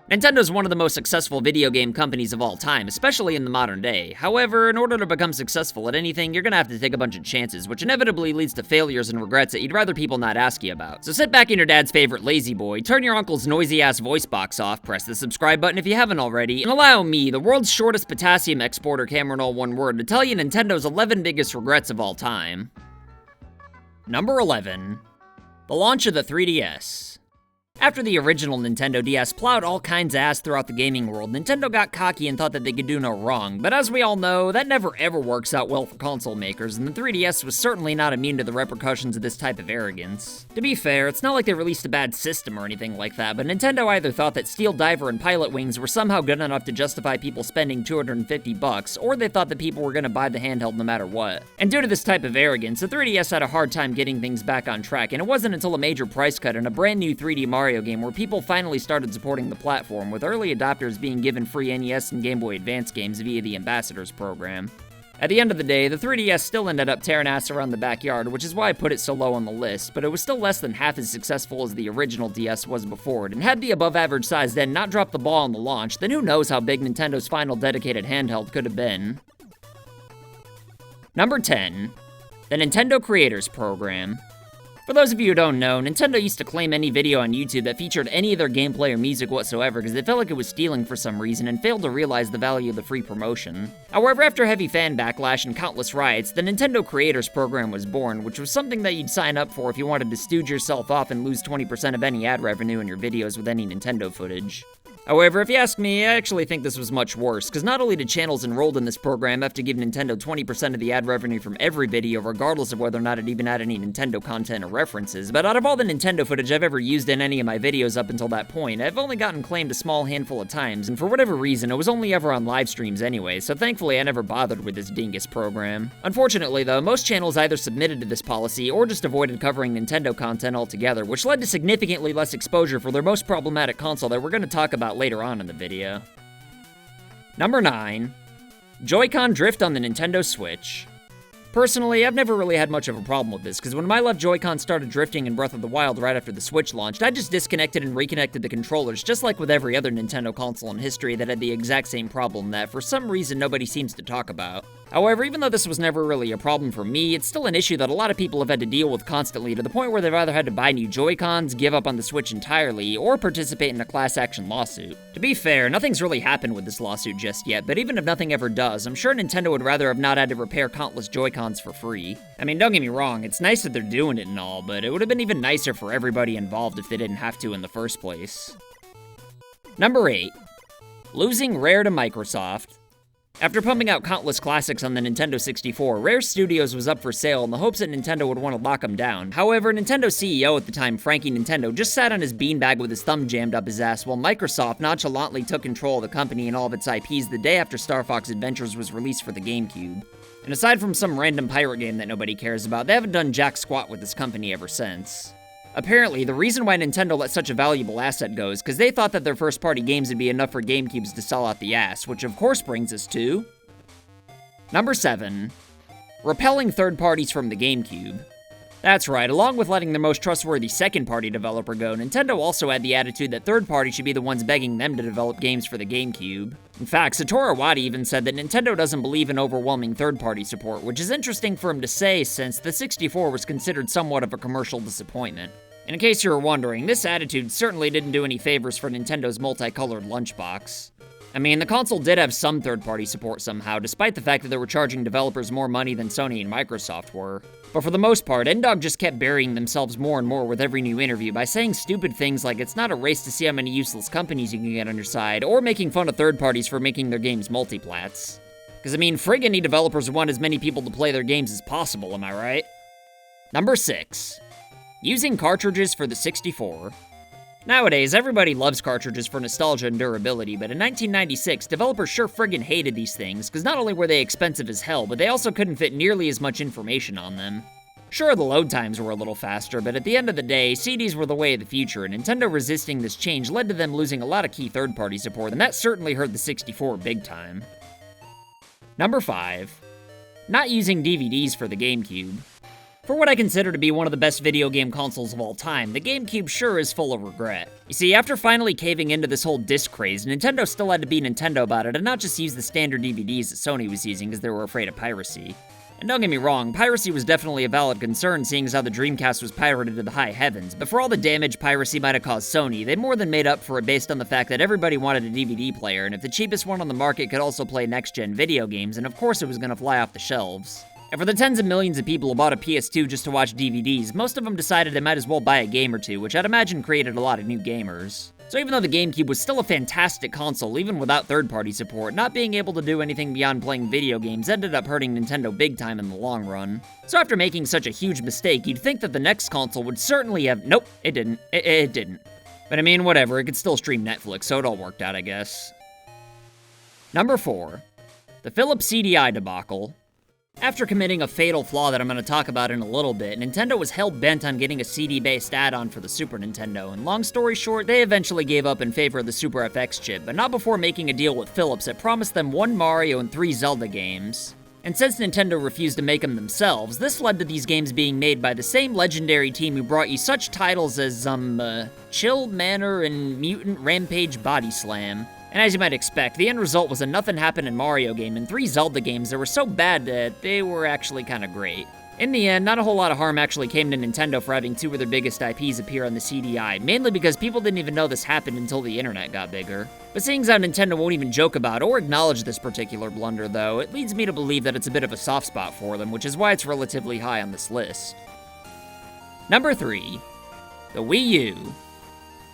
Nintendo's one of the most successful video game companies of all time, especially in the modern day. However, in order to become successful at anything, you're gonna have to take a bunch of chances, which inevitably leads to failures and regrets that you'd rather people not ask you about. So sit back in your dad's favorite lazy boy, turn your uncle's noisy-ass voice box off, press the subscribe button if you haven't already, and allow me, the world's shortest potassium exporter, CameronAllOneWord, to tell you Nintendo's 11 biggest regrets of all time. Number 11. The launch of the 3DS. After the original Nintendo DS plowed all kinds of ass throughout the gaming world, Nintendo got cocky and thought that they could do no wrong, but as we all know, that never ever works out well for console makers, and the 3DS was certainly not immune to the repercussions of this type of arrogance. To be fair, it's not like they released a bad system or anything like that, but Nintendo either thought that Steel Diver and Pilot Wings were somehow good enough to justify people spending $250, or they thought that people were gonna buy the handheld no matter what. And due to this type of arrogance, the 3DS had a hard time getting things back on track, and it wasn't until a major price cut and a brand new 3D Mario game where people finally started supporting the platform, with early adopters being given free NES and Game Boy Advance games via the Ambassadors program. At the end of the day, the 3DS still ended up tearing ass around the backyard, which is why I put it so low on the list, but it was still less than half as successful as the original DS was before it, and had the above average size then not dropped the ball on the launch, then who knows how big Nintendo's final dedicated handheld could have been. Number 10. The Nintendo Creators Program. For those of you who don't know, Nintendo used to claim any video on YouTube that featured any of their gameplay or music whatsoever because they felt like it was stealing for some reason and failed to realize the value of the free promotion. However, after heavy fan backlash and countless riots, the Nintendo Creators Program was born, which was something that you'd sign up for if you wanted to stooge yourself off and lose 20% of any ad revenue in your videos with any Nintendo footage. However, if you ask me, I actually think this was much worse, because not only did channels enrolled in this program have to give Nintendo 20% of the ad revenue from every video, regardless of whether or not it even had any Nintendo content or references, but out of all the Nintendo footage I've ever used in any of my videos up until that point, I've only gotten claimed a small handful of times, and for whatever reason, it was only ever on live streams anyway, so thankfully I never bothered with this dingus program. Unfortunately though, most channels either submitted to this policy or just avoided covering Nintendo content altogether, which led to significantly less exposure for their most problematic console that we're going to talk about later on in the video. Number 9. JoyCon Drift on the Nintendo Switch. Personally, I've never really had much of a problem with this, because when my left Joy-Con started drifting in Breath of the Wild right after the Switch launched, I just disconnected and reconnected the controllers, just like with every other Nintendo console in history that had the exact same problem that, for some reason, nobody seems to talk about. However, even though this was never really a problem for me, it's still an issue that a lot of people have had to deal with constantly, to the point where they've either had to buy new Joy-Cons, give up on the Switch entirely, or participate in a class action lawsuit. To be fair, nothing's really happened with this lawsuit just yet, but even if nothing ever does, I'm sure Nintendo would rather have not had to repair countless Joy-Cons for free. I mean, don't get me wrong, it's nice that they're doing it and all, but it would have been even nicer for everybody involved if they didn't have to in the first place. Number 8. Losing Rare to Microsoft. After pumping out countless classics on the Nintendo 64, Rare Studios was up for sale in the hopes that Nintendo would want to lock them down. However, Nintendo CEO at the time, Frankie Nintendo, just sat on his beanbag with his thumb jammed up his ass while Microsoft nonchalantly took control of the company and all of its IPs the day after Star Fox Adventures was released for the GameCube. And aside from some random pirate game that nobody cares about, they haven't done jack squat with this company ever since. Apparently, the reason why Nintendo let such a valuable asset go is because they thought that their first-party games would be enough for GameCubes to sell out the ass, which of course brings us to... Number 7. Repelling third parties from the GameCube. That's right, along with letting their most trustworthy second-party developer go, Nintendo also had the attitude that third parties should be the ones begging them to develop games for the GameCube. In fact, Satoru Iwata even said that Nintendo doesn't believe in overwhelming third-party support, which is interesting for him to say since the 64 was considered somewhat of a commercial disappointment. And in case you were wondering, this attitude certainly didn't do any favors for Nintendo's multicolored lunchbox. I mean, the console did have some third-party support somehow, despite the fact that they were charging developers more money than Sony and Microsoft were. But for the most part, N-Dog just kept burying themselves more and more with every new interview by saying stupid things like it's not a race to see how many useless companies you can get on your side, or making fun of third parties for making their games multiplats. Because I mean, friggin' any developers want as many people to play their games as possible, am I right? Number 6. Using cartridges for the 64. Nowadays, everybody loves cartridges for nostalgia and durability, but in 1996, developers sure friggin' hated these things, because not only were they expensive as hell, but they also couldn't fit nearly as much information on them. Sure, the load times were a little faster, but at the end of the day, CDs were the way of the future, and Nintendo resisting this change led to them losing a lot of key third-party support, and that certainly hurt the 64 big time. Number 5. Not using DVDs for the GameCube. For what I consider to be one of the best video game consoles of all time, the GameCube sure is full of regret. You see, after finally caving into this whole disc craze, Nintendo still had to be Nintendo about it and not just use the standard DVDs that Sony was using because they were afraid of piracy. And don't get me wrong, piracy was definitely a valid concern seeing as how the Dreamcast was pirated to the high heavens, but for all the damage piracy might have caused Sony, they more than made up for it based on the fact that everybody wanted a DVD player, and if the cheapest one on the market could also play next-gen video games, then of course it was gonna fly off the shelves. And for the tens of millions of people who bought a PS2 just to watch DVDs, most of them decided they might as well buy a game or two, which I'd imagine created a lot of new gamers. So even though the GameCube was still a fantastic console, even without third-party support, not being able to do anything beyond playing video games ended up hurting Nintendo big time in the long run. So after making such a huge mistake, you'd think that the next console would certainly have— nope, it didn't. It didn't. But I mean, whatever, it could still stream Netflix, so it all worked out, I guess. Number 4. The Philips CDI Debacle. After committing a fatal flaw that I'm going to talk about in a little bit, Nintendo was hell-bent on getting a CD-based add-on for the Super Nintendo, and long story short, they eventually gave up in favor of the Super FX chip, but not before making a deal with Philips that promised them 1 Mario and 3 Zelda games. And since Nintendo refused to make them themselves, this led to these games being made by the same legendary team who brought you such titles as, Chill Manor and Mutant Rampage Body Slam. And as you might expect, the end result was a Nothing Happened in Mario game and 3 Zelda games that were so bad that they were actually kinda great. In the end, not a whole lot of harm actually came to Nintendo for having 2 of their biggest IPs appear on the CDI, mainly because people didn't even know this happened until the internet got bigger. But seeing as how Nintendo won't even joke about or acknowledge this particular blunder though, it leads me to believe that it's a bit of a soft spot for them, which is why it's relatively high on this list. Number 3. The Wii U.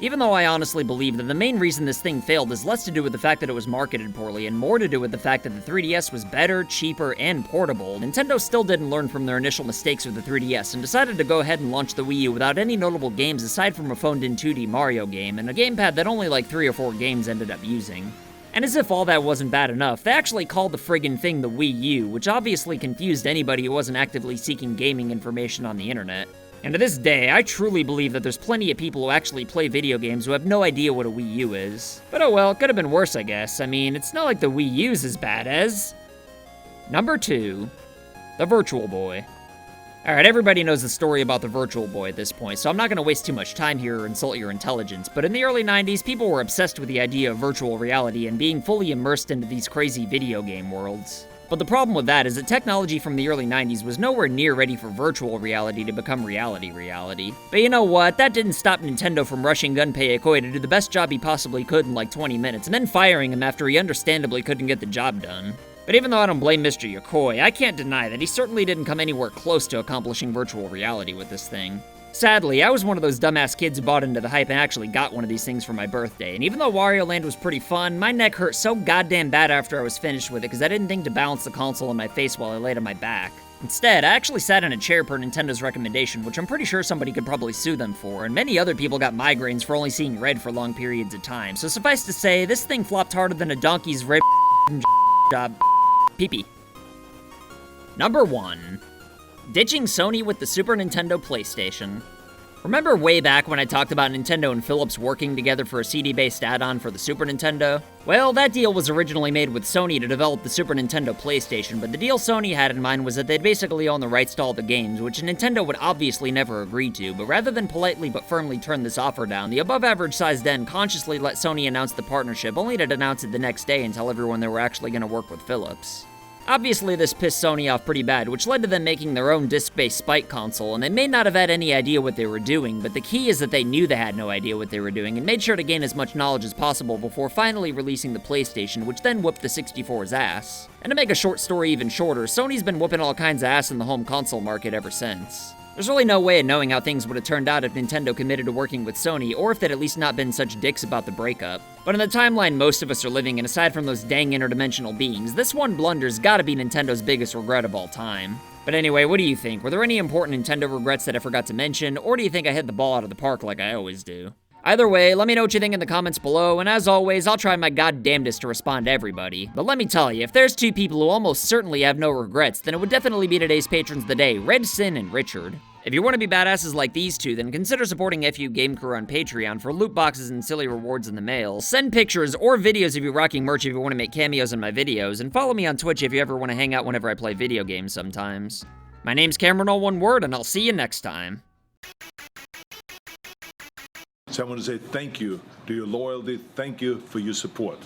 Even though I honestly believe that the main reason this thing failed is less to do with the fact that it was marketed poorly and more to do with the fact that the 3DS was better, cheaper, and portable, Nintendo still didn't learn from their initial mistakes with the 3DS and decided to go ahead and launch the Wii U without any notable games aside from a phoned-in 2D Mario game and a gamepad that only like 3 or 4 games ended up using. And as if all that wasn't bad enough, they actually called the friggin' thing the Wii U, which obviously confused anybody who wasn't actively seeking gaming information on the internet. And to this day, I truly believe that there's plenty of people who actually play video games who have no idea what a Wii U is. But oh well, it could have been worse, I guess. I mean, it's not like the Wii U's as bad as... Number 2. The Virtual Boy. Alright, everybody knows the story about the Virtual Boy at this point, so I'm not gonna waste too much time here or insult your intelligence, but in the early 90s, people were obsessed with the idea of virtual reality and being fully immersed into these crazy video game worlds. But the problem with that is that technology from the early 90s was nowhere near ready for virtual reality to become reality. But you know what? That didn't stop Nintendo from rushing Gunpei Yokoi to do the best job he possibly could in like 20 minutes, and then firing him after he understandably couldn't get the job done. But even though I don't blame Mr. Yokoi, I can't deny that he certainly didn't come anywhere close to accomplishing virtual reality with this thing. Sadly, I was one of those dumbass kids who bought into the hype and actually got one of these things for my birthday, and even though Wario Land was pretty fun, my neck hurt so goddamn bad after I was finished with it because I didn't think to balance the console on my face while I laid on my back. Instead, I actually sat in a chair per Nintendo's recommendation, which I'm pretty sure somebody could probably sue them for, and many other people got migraines for only seeing red for long periods of time, so suffice to say, this thing flopped harder than a donkey's red job pee-pee. Number 1. Ditching Sony with the Super Nintendo PlayStation. Remember way back when I talked about Nintendo and Philips working together for a CD-based add-on for the Super Nintendo? Well, that deal was originally made with Sony to develop the Super Nintendo PlayStation, but the deal Sony had in mind was that they'd basically own the rights to all the games, which Nintendo would obviously never agree to, but rather than politely but firmly turn this offer down, the above-average sized den consciously let Sony announce the partnership, only to announce it the next day and tell everyone they were actually going to work with Philips. Obviously, this pissed Sony off pretty bad, which led to them making their own disc-based Spike console, and they may not have had any idea what they were doing, but the key is that they knew they had no idea what they were doing, and made sure to gain as much knowledge as possible before finally releasing the PlayStation, which then whooped the 64's ass. And to make a short story even shorter, Sony's been whooping all kinds of ass in the home console market ever since. There's really no way of knowing how things would have turned out if Nintendo committed to working with Sony, or if they'd at least not been such dicks about the breakup. But in the timeline most of us are living in, aside from those dang interdimensional beings, this one blunder's gotta be Nintendo's biggest regret of all time. But anyway, what do you think? Were there any important Nintendo regrets that I forgot to mention, or do you think I hit the ball out of the park like I always do? Either way, let me know what you think in the comments below, and as always, I'll try my goddamnedest to respond to everybody. But let me tell you, if there's 2 people who almost certainly have no regrets, then it would definitely be today's patrons of the day, Red Sin and Richard. If you want to be badasses like these 2, then consider supporting FU Game Crew on Patreon for loot boxes and silly rewards in the mail. Send pictures or videos of you rocking merch if you want to make cameos in my videos, and follow me on Twitch if you ever want to hang out whenever I play video games sometimes. My name's CameronAllOneWord, and I'll see you next time. So I want to say thank you to your loyalty. Thank you for your support.